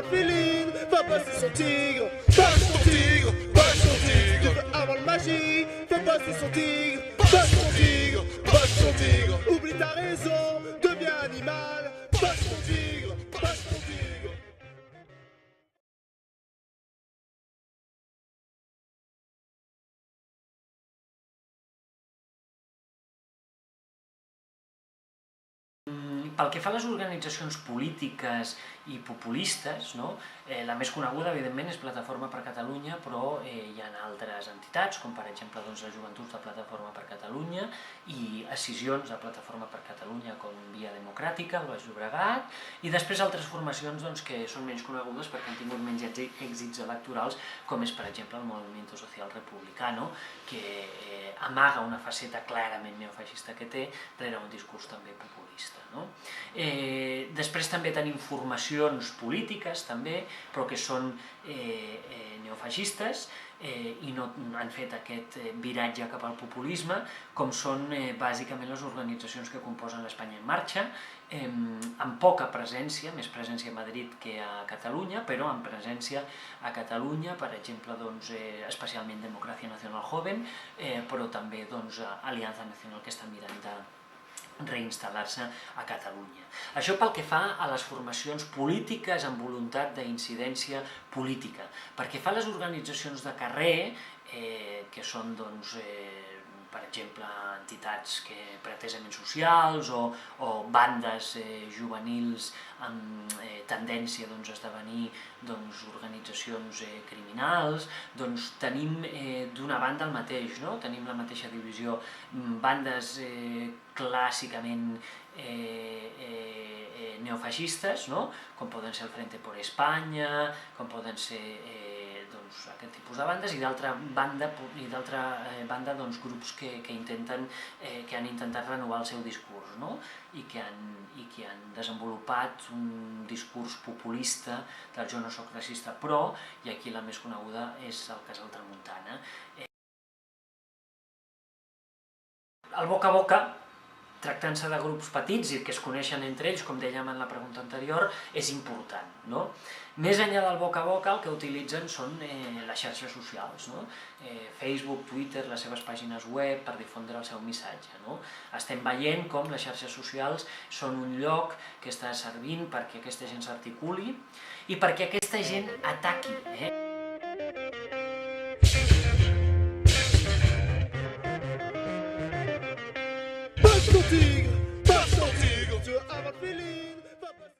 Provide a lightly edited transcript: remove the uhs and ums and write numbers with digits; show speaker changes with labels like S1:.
S1: avoir le feeling, va passer son tigre, passe son tigre, passe son tigre. Tu veux avoir le magie, fais passer son tigre, passe son tigre, passe son tigre. Oublie ta raison, deviens animal, passe ton tigre, passe ton tigre.
S2: Pel que fa a les organitzacions polítiques i populistes, no? La més coneguda, evidentment, és Plataforma per Catalunya, però hi ha altres entitats, com per exemple les Joventuts de Plataforma per Catalunya i escissions de Plataforma per Catalunya com Via Democràtica, el Baix Llobregat, i després altres formacions que són menys conegudes perquè han tingut menys èxits electorals, com és, per exemple, el Movimiento Social Republicano, que amaga una faceta clarament neofeixista que té rere un discurs també populista. Després també tenim formacions polítiques, també, però que són neofeixistes i no han fet aquest viratge cap al populisme, com són bàsicament les organitzacions que composen l'Espanya en Marxa, amb poca presència, més presència a Madrid que a Catalunya, però amb presència a Catalunya, per exemple, especialment Democràcia Nacional Joven, però també Alianza Nacional, que està mirant de reinstal·lar-se a Catalunya. Això pel que fa a les formacions polítiques amb voluntat d'incidència política. Pel que fa a les organitzacions de carrer, que són, per exemple, entitats pretesament socials o bandes juvenils amb tendència a esdevenir organitzacions criminals, tenim d'una banda el mateix, tenim la mateixa divisió, bandes clàssicament neofeixistes, com poden ser el Frente por España, com poden ser aquest tipus de bandes, i d'altra banda grups que han intentat renovar el seu discurs i que han desenvolupat un discurs populista del jo no soc racista, però, i aquí la més coneguda és el Casal Tramuntana. El boca a boca, tractant-se de grups petits i que es coneixen entre ells, com dèiem en la pregunta anterior, és important. Més enllà del boca a boca, el que utilitzen són les xarxes socials, Facebook, Twitter, les seves pàgines web, per difondre el seu missatge. Estem veient com les xarxes socials són un lloc que està servint perquè aquesta gent s'articuli i perquè aquesta gent ataqui.
S1: Passe ton tigre, tu veux avoir le feeling.